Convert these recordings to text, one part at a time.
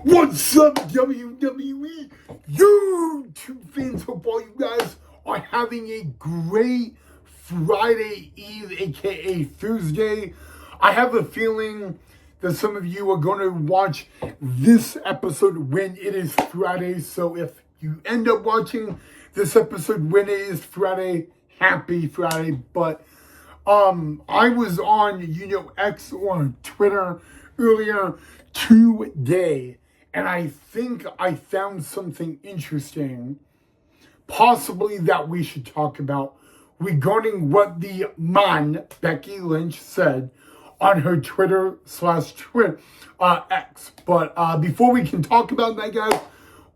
What's up, WWE YouTube fans? Hope all you guys are having a great Friday Eve, aka Thursday. I have a feeling that some of you are going to watch this episode when it is Friday. So if you end up watching this episode when it is Friday, happy Friday. But I was on, X or Twitter earlier today, and I think I found something interesting, possibly that we should talk about, regarding what the man, Becky Lynch, said on her Twitter/Twitter X. But before we can talk about that, guys,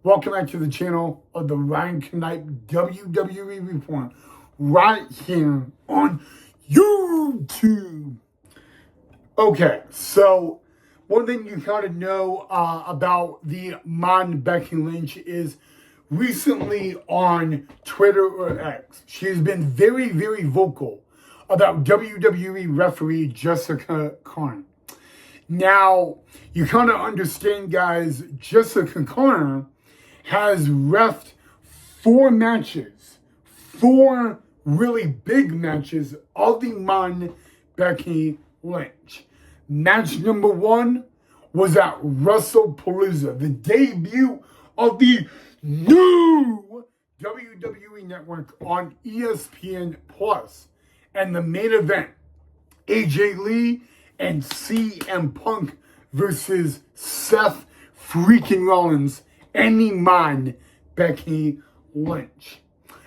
welcome back to the channel of the Ryan Knight WWE Report right here on YouTube. Okay, so one thing you gotta know about the man Becky Lynch is recently on Twitter or X, she has been very, very vocal about WWE referee Jessica Carter. Now, you kind of understand, guys, Jessica Carter has reffed 4 matches, 4 really big matches of the man Becky Lynch. Match number 1 was at WrestlePalooza, the debut of the new WWE Network on ESPN Plus, and the main event, AJ Lee and CM Punk versus Seth freaking Rollins and the man Becky Lynch.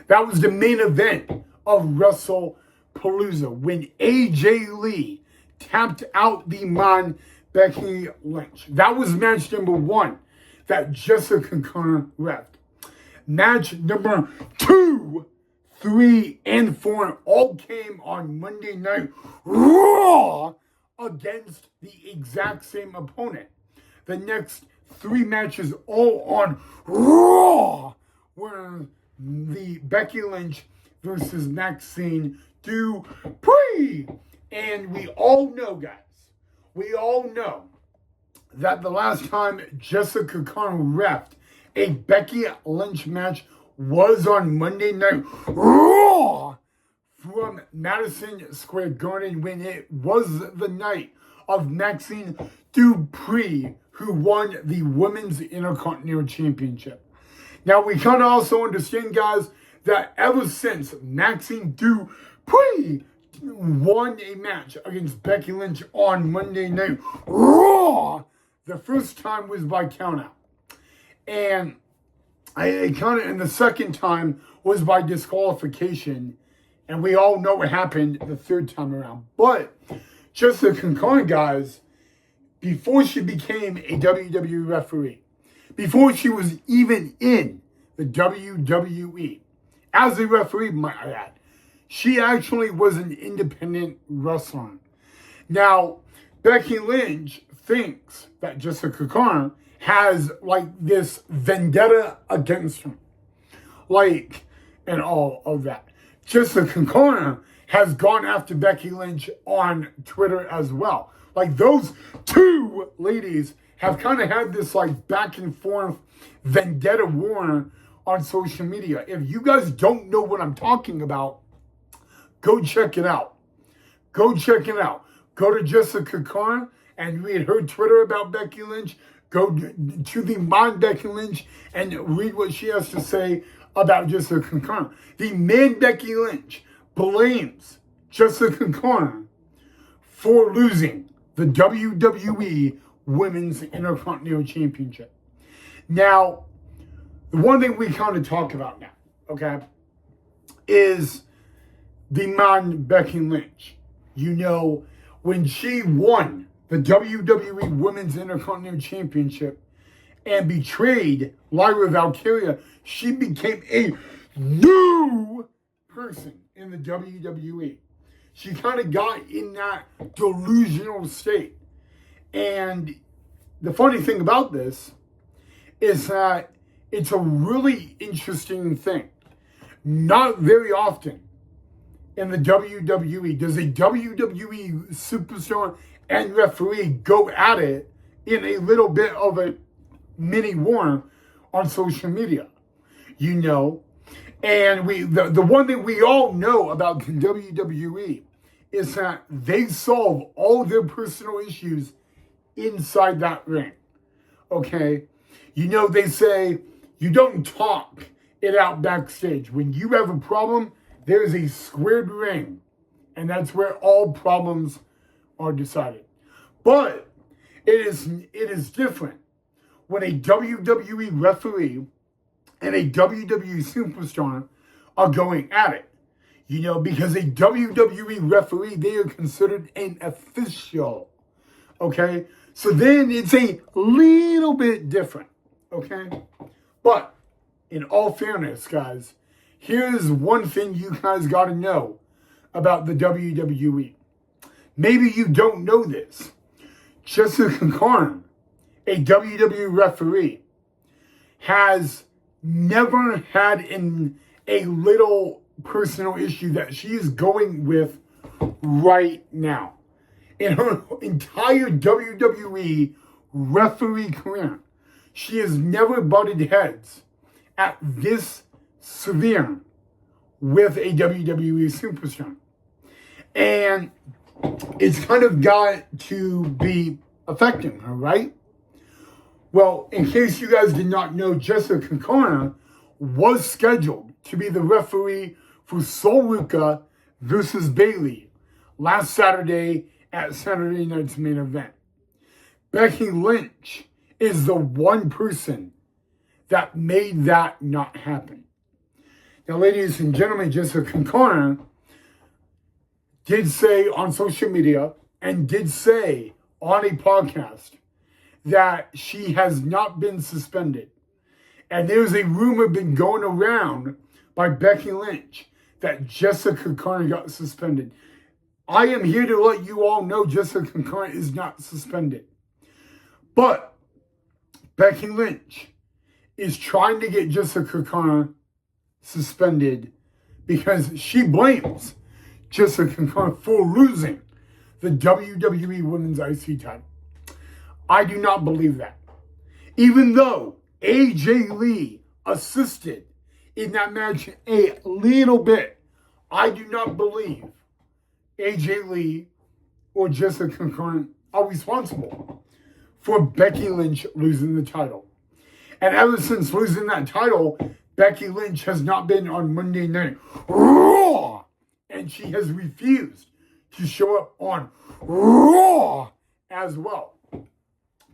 That was the main event of WrestlePalooza when AJ Lee tapped out the man Becky Lynch. That was match number 1 that Jessica Carter reffed. Match number 2, 3, and 4 all came on Monday Night Raw against the exact same opponent. The next 3 matches all on Raw were the Becky Lynch versus Maxine Dupree. And we all know, guys, that the last time Jessica Carter reffed a Becky Lynch match was on Monday Night Raw from Madison Square Garden, when it was the night of Maxine Dupree, who won the Women's Intercontinental Championship. Now, we kind of also understand, guys, that ever since Maxine Dupree won a match against Becky Lynch on Monday Night Raw, the first time was by countout. And the second time was by disqualification. And we all know what happened the third time around. But Jessica Carter, guys, before she became a WWE referee, before she was even in the WWE, as a referee, might I add, she actually was an independent wrestler. Now, Becky Lynch thinks that Jessica Carter has, this vendetta against her. And all of that. Jessica Carter has gone after Becky Lynch on Twitter as well. Those 2 ladies have kind of had this, back and forth vendetta war on social media. If you guys don't know what I'm talking about, go check it out. Go to Jessica Carter and read her Twitter about Becky Lynch. Go to the man Becky Lynch and read what she has to say about Jessica Carter. The man Becky Lynch blames Jessica Carter for losing the WWE Women's Intercontinental Championship. Now, the one thing we kind of talk about now, okay, is the man Becky Lynch. When she won the WWE Women's Intercontinental Championship and betrayed Lyra Valkyria, she became a new person in the WWE. She kind of got in that delusional state. And the funny thing about this is that it's a really interesting thing. Not very often in the WWE does a WWE superstar and referee go at it in a little bit of a many more on social media, you know. And the one thing we all know about the WWE is that they solve all their personal issues inside that ring. Okay? You know, they say you don't talk it out backstage. When you have a problem, there's a squared ring. And that's where all problems are decided. But it is different when a WWE referee and a WWE superstar are going at it. You know, because a WWE referee, they are considered an official. Okay? So then it's a little bit different. Okay? But in all fairness, guys, here's one thing you guys got to know about the WWE. Maybe you don't know this. Jessica Carn, a WWE referee, has never had a little personal issue that she is going with right now. In her entire WWE referee career, she has never butted heads at this severe with a WWE superstar. And it's kind of got to be affecting her, right? Well, in case you guys did not know, Jessica Carn was scheduled to be the referee for Sol Ruca versus Bayley last Saturday at Saturday night's main event. Becky Lynch is the one person that made that not happen. Now, ladies and gentlemen, Jessica Carn did say on social media and did say on a podcast that she has not been suspended. And there's a rumor been going around by Becky Lynch that Jessica Carn got suspended. I am here to let you all know Jessica Carn is not suspended. But Becky Lynch is trying to get Jessica Carn suspended because she blames Jessica Carn for losing the WWE Women's IC title. I do not believe that. Even though AJ Lee assisted in that match a little bit, I do not believe AJ Lee or Jessica Carn are responsible for Becky Lynch losing the title. And ever since losing that title, Becky Lynch has not been on Monday Night Raw. And she has refused to show up on Raw as well.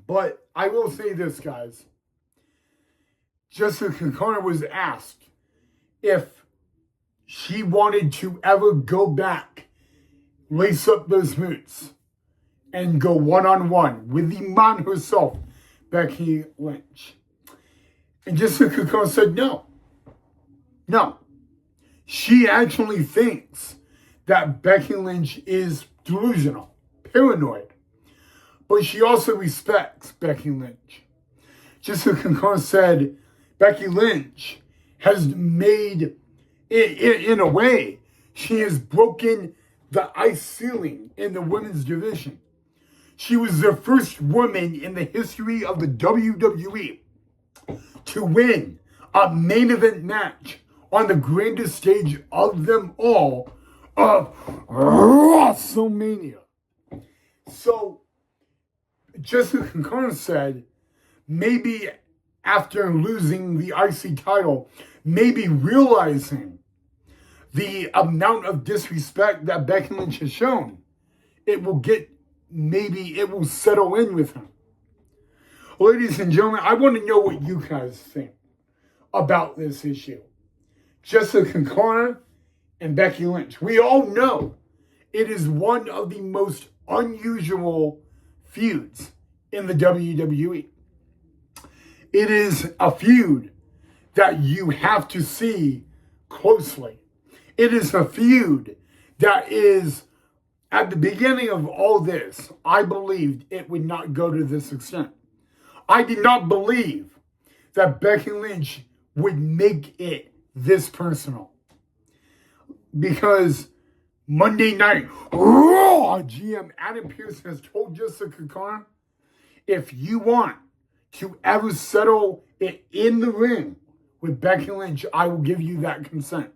But I will say this, guys. Jessica Carn was asked if she wanted to ever go back, lace up those boots, and go one-on-one with the man herself, Becky Lynch. And Jessica Carn said no. No. She actually thinks that Becky Lynch is delusional, paranoid. But she also respects Becky Lynch. Jessica Carn said Becky Lynch has made, in a way, she has broken the ice ceiling in the women's division. She was the first woman in the history of the WWE to win a main event match on the grandest stage of them all, of WrestleMania. So, Jessica Carn said, maybe after losing the IC title, maybe realizing the amount of disrespect that Becky Lynch has shown, maybe it will settle in with her. Ladies and gentlemen, I want to know what you guys think about this issue. Jessica Carn and Becky Lynch. We all know it is one of the most unusual feuds in the WWE. It is a feud that you have to see closely. It is a feud that is, at the beginning of all this, I believed it would not go to this extent. I did not believe that Becky Lynch would make it this personal. Because Monday Night Raw GM Adam Pearce has told Jessica Carn, if you want to ever settle it in the ring with Becky Lynch, I will give you that consent.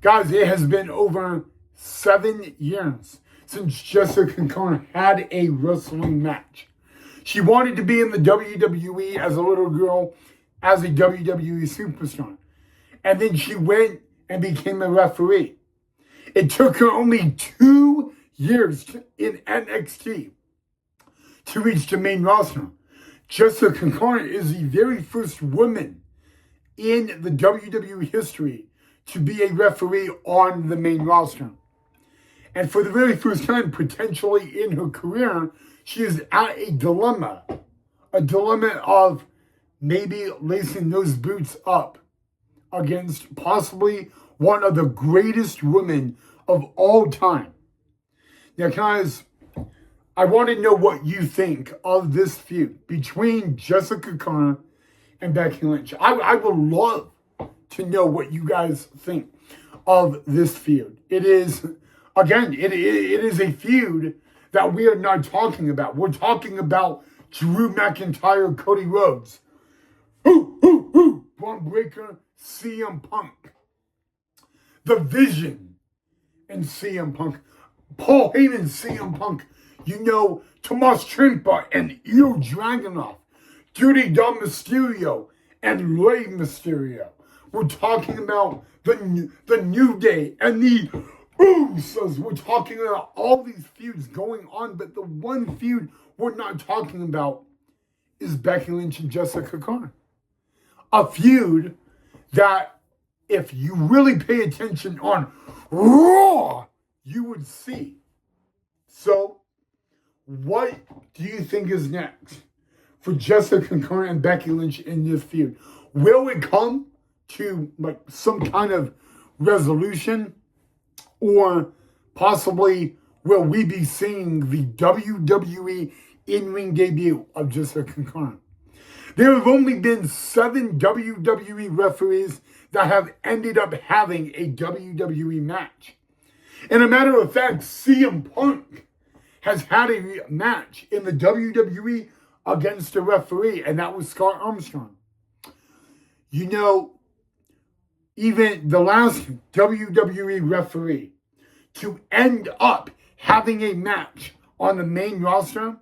Guys, it has been over 7 years since Jessica Connor had a wrestling match. She wanted to be in the WWE as a little girl, as a WWE superstar. And then she went and became a referee. It took her only 2 years in NXT to reach the main roster. Jessica Connor is the very first woman in the WWE history to be a referee on the main roster. And for the very first time, potentially in her career, she is at a dilemma of maybe lacing those boots up against possibly one of the greatest women of all time. Now, guys, I want to know what you think of this feud between Jessica Connor and Becky Lynch. I would love to know what you guys think of this feud. It is, again, it is a feud that we are not talking about. We're talking about Drew McIntyre, Cody Rhodes, Braun Breaker, CM Punk, The Vision, and CM Punk, Paul Heyman, CM Punk, Tomas Ciampa and Io Dragunov, Dirty Dom Mysterio, and Rey Mysterio. We're talking about the New Day and the Usos. We're talking about all these feuds going on, but the one feud we're not talking about is Becky Lynch and Jessica Connor. A feud that, if you really pay attention on Raw, you would see. So, what do you think is next for Jessica Connor and Becky Lynch in this feud? Will it come to some kind of resolution, or possibly will we be seeing the WWE in-ring debut of Jessica Connor? There have only been 7 WWE referees that have ended up having a WWE match. And a matter of fact, CM Punk has had a match in the WWE against a referee, and that was Scott Armstrong. Even the last WWE referee to end up having a match on the main roster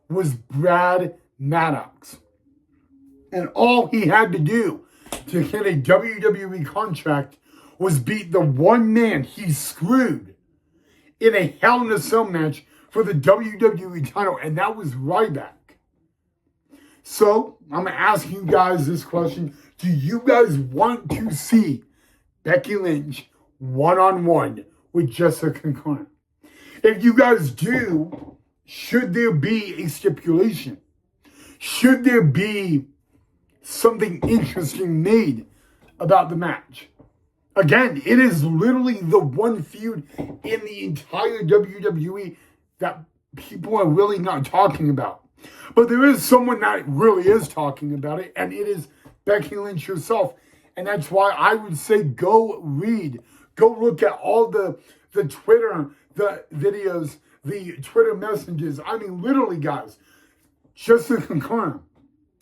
was Brad Maddox. And all he had to do to get a WWE contract was beat the one man he screwed in a Hell in a Cell match for the WWE title, and that was Ryback. So, I'm going to ask you guys this question. Do you guys want to see Becky Lynch one-on-one with Jessica Connor? If you guys do, should there be a stipulation? Should there be something interesting made about the match? Again, it is literally the one feud in the entire WWE that people are really not talking about. But there is someone that really is talking about it, and it is Becky Lynch herself. And that's why I would say go look at all the Twitter, the videos, the Twitter messages. I mean, literally, guys, Jessica Connor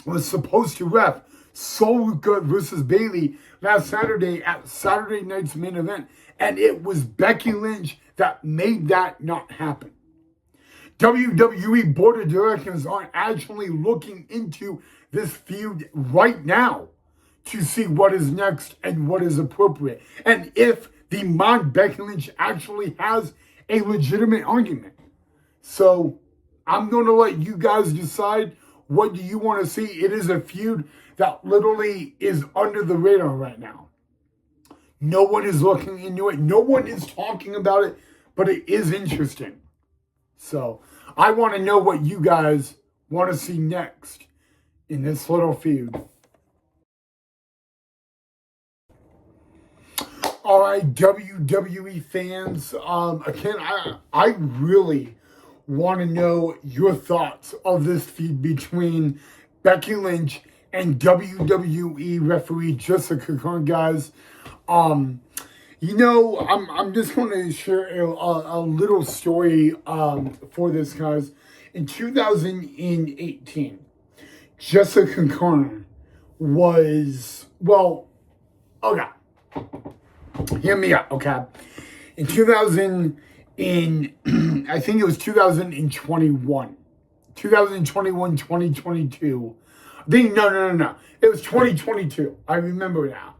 was supposed to ref Sol Luca versus Bayley last Saturday at Saturday night's main event, and it was Becky Lynch that made that not happen. WWE Board of Directors are actually looking into this feud right now to see what is next and what is appropriate, and if the Becky Lynch actually has a legitimate argument. So I'm going to let you guys decide. What do you want to see? It is a feud that literally is under the radar right now. No one is looking into it. No one is talking about it, but it is interesting. So I want to know what you guys want to see next in this little feud. All right, WWE fans. Again, I really want to know your thoughts of this feud between Becky Lynch and WWE referee Jessica Connor, guys. I'm just going to share a little story for this, guys. In 2018, Jessica Carter was, well, okay. Hear me out, okay? In 2000, I think it was 2021. 2021, 2022. No. It was 2022. I remember now.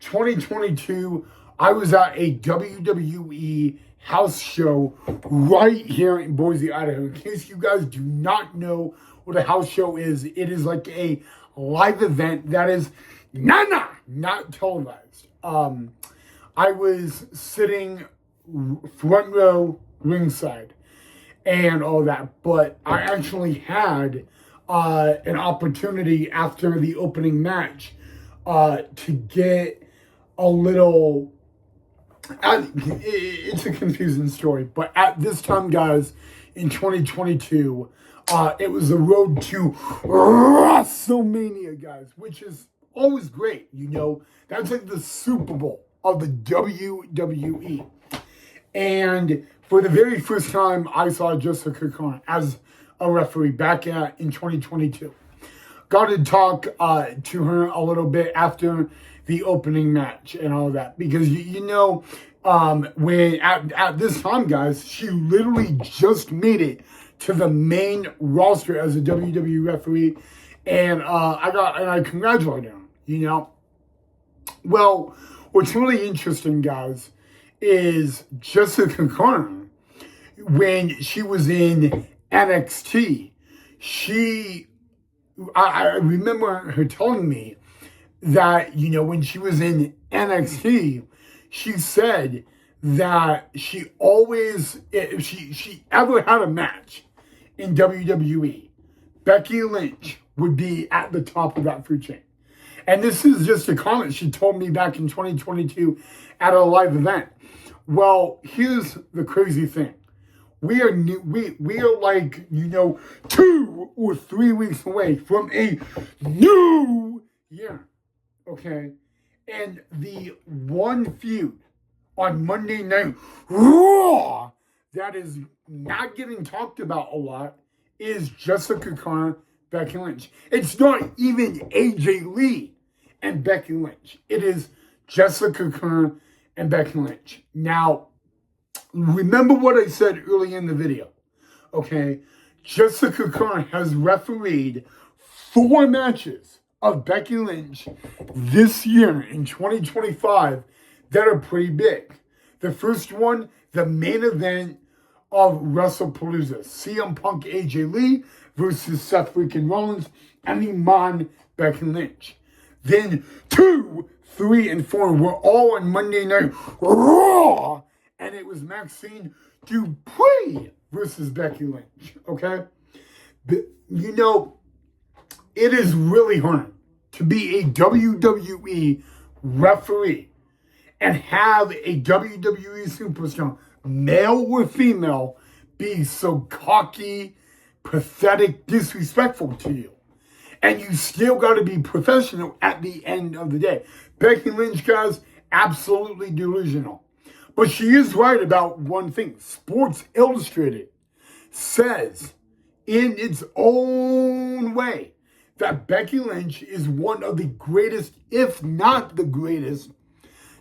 2022, I was at a WWE house show right here in Boise, Idaho. In case you guys do not know what a house show is, it is like a live event that is not televised. I was sitting front row ringside and all that, but I actually had an opportunity after the opening match to get a little, it's a confusing story, but at this time, guys, in 2022, it was the road to WrestleMania, guys, which is always great. You know, that's like the Super Bowl of the WWE. And for the very first time, I saw Jessica Carter as a referee back in 2022. Got to talk to her a little bit after the opening match and all that, because you know, when at this time, guys, she literally just made it to the main roster as a WWE referee, and I congratulated her. You know, well, what's really interesting, guys, is Jessica Carter, when she was in NXT, I remember her telling me that, you know, when she was in NXT, she said that she always, if she ever had a match in WWE, Becky Lynch would be at the top of that food chain. And this is just a comment she told me back in 2022 at a live event. Well, here's the crazy thing. We are like, you know, 2 or 3 weeks away from a new year. Okay? And the one feud on Monday Night Raw that is not getting talked about a lot is Jessica Carter, Becky Lynch. It's not even AJ Lee and Becky Lynch. It is Jessica Carter and Becky Lynch. Now, remember what I said early in the video, okay? Jessica Carter has refereed 4 matches of Becky Lynch this year in 2025 that are pretty big. The first one, the main event of WrestlePalooza, CM Punk AJ Lee versus Seth freaking Rollins and Iman Becky Lynch. Then 2, 3, and 4 were all on Monday Night Raw, and it was Maxine Dupree versus Becky Lynch, okay? But, you know, it is really hard to be a WWE referee and have a WWE superstar, male or female, be so cocky, pathetic, disrespectful to you. And you still got to be professional at the end of the day. Becky Lynch, guys, absolutely delusional. But she is right about one thing. Sports Illustrated says in its own way that Becky Lynch is one of the greatest, if not the greatest,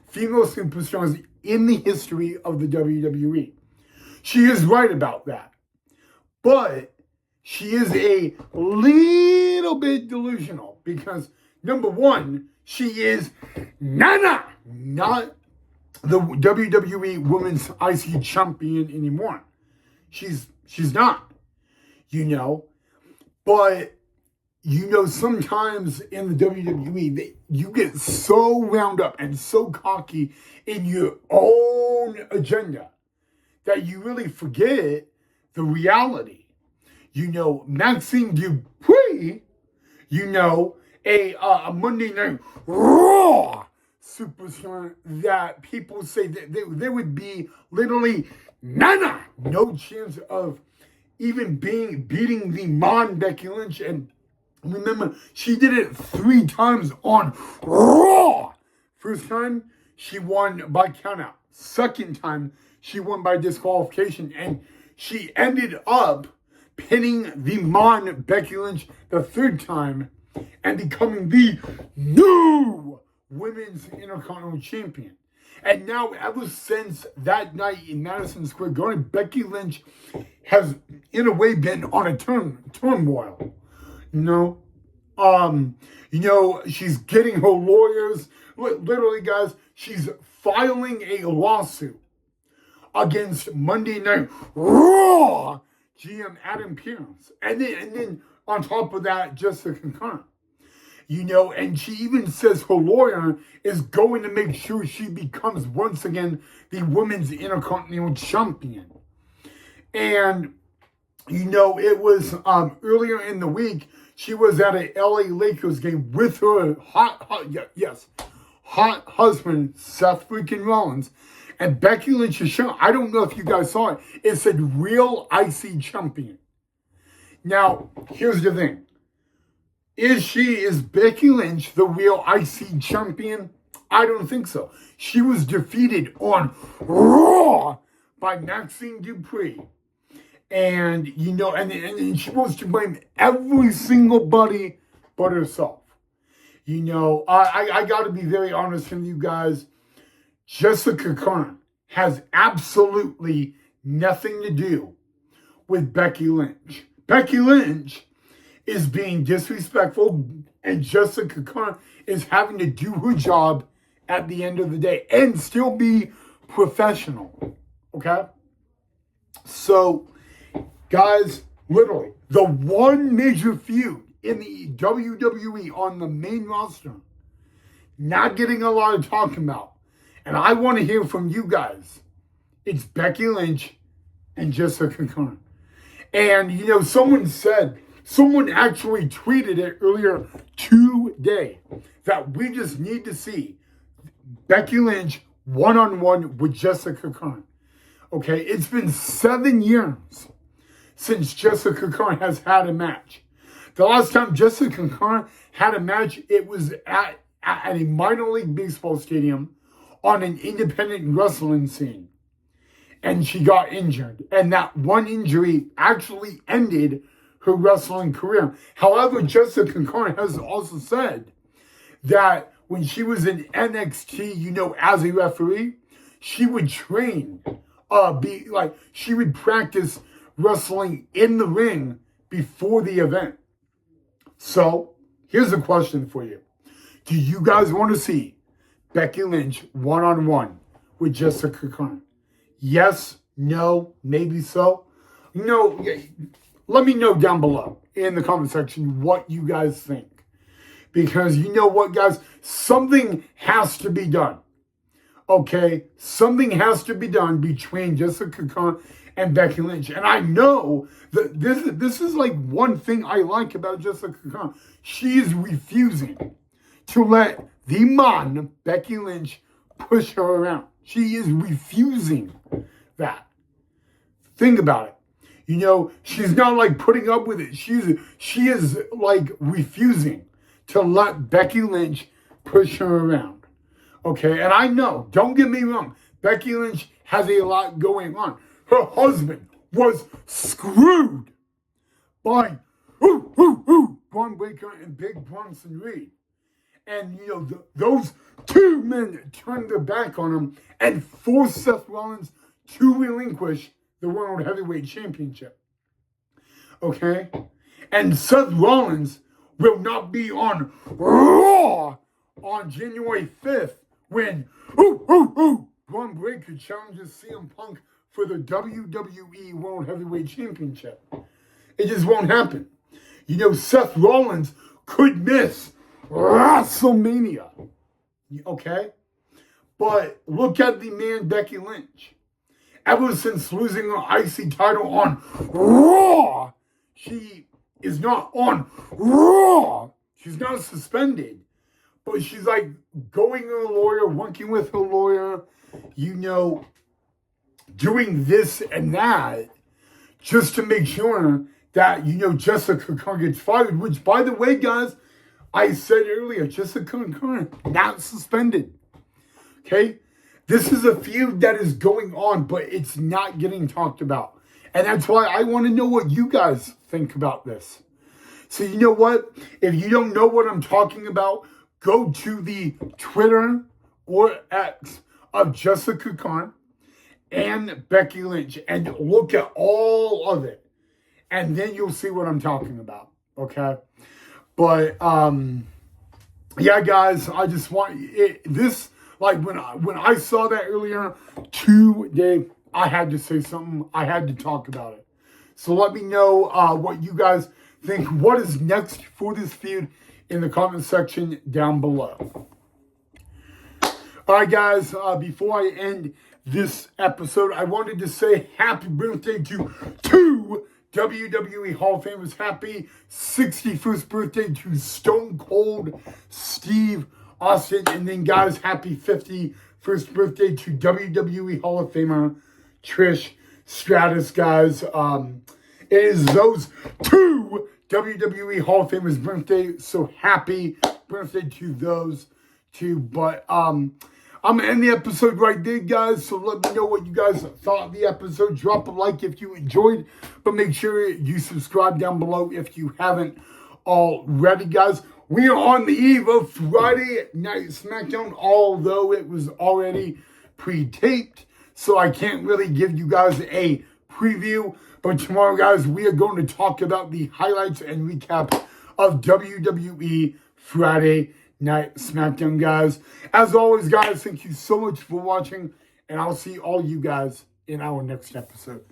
female superstars in the history of the WWE. She is right about that. But she is a little bit delusional because, number one, she is not the WWE Women's IC Champion anymore. She's not, you know. But, you know, sometimes in the WWE, you get so wound up and so cocky in your own agenda that you really forget the reality. You know, Maxine Dupree, you know, a Monday Night Raw superstar that people say that there would be literally no chance of even beating the Becky Lynch. And remember, she did it 3 times on Raw. First time, she won by countout. Second time, she won by disqualification. And she ended up pinning the Mon Becky Lynch the third time and becoming the new Women's Intercontinental Champion. And now, ever since that night in Madison Square Garden, Becky Lynch has, in a way, been on a turmoil. She's getting her lawyers. Literally, guys, she's filing a lawsuit against Monday Night Raw GM Adam Pearce. And then on top of that, Jessica Khan. And she even says her lawyer is going to make sure she becomes once again the Women's Intercontinental Champion. And, it was earlier in the week, she was at a LA Lakers game with her hot husband, Seth freaking Rollins. And Becky Lynch's show, I don't know if you guys saw it, it said Real IC Champion. Now, here's the thing. Is Becky Lynch the real IC champion? I don't think so. She was defeated on Raw by Maxine Dupree. And, and she wants to blame every single buddy but herself. I got to be very honest with you guys. Jessica Khan has absolutely nothing to do with Becky Lynch. Becky Lynch is being disrespectful, and Jessica Khan is having to do her job at the end of the day and still be professional. Okay? So, guys, literally, the one major feud in the WWE on the main roster, not getting a lot of talking about, and I want to hear from you guys. It's Becky Lynch and Jessica Khan. And, someone actually tweeted it earlier today that we just need to see Becky Lynch one-on-one with Jessica Khan. Okay, it's been 7 years since Jessica Khan has had a match. The last time Jessica Khan had a match, it was at a minor league baseball stadium on an independent wrestling scene. And she got injured. And that one injury actually ended her wrestling career. However, Jessica Khan has also said that when she was in NXT, as a referee, she would train, she would practice wrestling in the ring before the event. So, here's a question for you. Do you guys want to see Becky Lynch one-on-one with Jessica Khan? Yes, no, maybe so. No, let me know down below in the comment section what you guys think. Because you know what, guys? Something has to be done. Okay? Something has to be done between Jessica Khan and Becky Lynch. And I know that this is like one thing I like about Jessica Khan. She is refusing to let the man, Becky Lynch, push her around. She is refusing that. Think about it. She's not putting up with it. She is refusing to let Becky Lynch push her around. Okay, and I know, don't get me wrong, Becky Lynch has a lot going on. Her husband was screwed by Braun Breaker and Big Bronson Reed. And, those two men turned their back on him and forced Seth Rollins to relinquish the World Heavyweight Championship. Okay? And Seth Rollins will not be on Raw on January 5th when Braun Breaker challenges CM Punk for the WWE World Heavyweight Championship. It just won't happen. Seth Rollins could miss WrestleMania. Okay? But look at the man Becky Lynch. Ever since losing her IC title on Raw, she is not on Raw. She's not suspended. But she's going to her lawyer, working with her lawyer, doing this and that just to make sure that, Jessica Khan gets fired. Which, by the way, guys, I said earlier, Jessica Khan not suspended. Okay? This is a feud that is going on, but it's not getting talked about. And that's why I want to know what you guys think about this. So you know what? If you don't know what I'm talking about, go to the Twitter or X of Jessica Khan and Becky Lynch and look at all of it. And then you'll see what I'm talking about. Okay? But yeah, guys, I just want this, like when I saw that earlier today, I had to say something. I had to talk about it. So let me know what you guys think. What is next for this feud in the comment section down below. All right, guys, before I end this episode, I wanted to say happy birthday to two WWE Hall of Famers. Happy 61st birthday to Stone Cold Steve Austin. And then, guys, happy 51st birthday to WWE Hall of Famer Trish Stratus, guys. It is those two WWE Hall of Famers' birthday, so happy birthday to those two. But I'm going to end the episode right there, guys, so let me know what you guys thought of the episode. Drop a like if you enjoyed, but make sure you subscribe down below if you haven't already, guys. We are on the eve of Friday Night SmackDown, although it was already pre-taped, so I can't really give you guys a preview. But tomorrow, guys, we are going to talk about the highlights and recap of WWE Friday Night SmackDown, guys. As always, guys, thank you so much for watching, and I'll see all you guys in our next episode.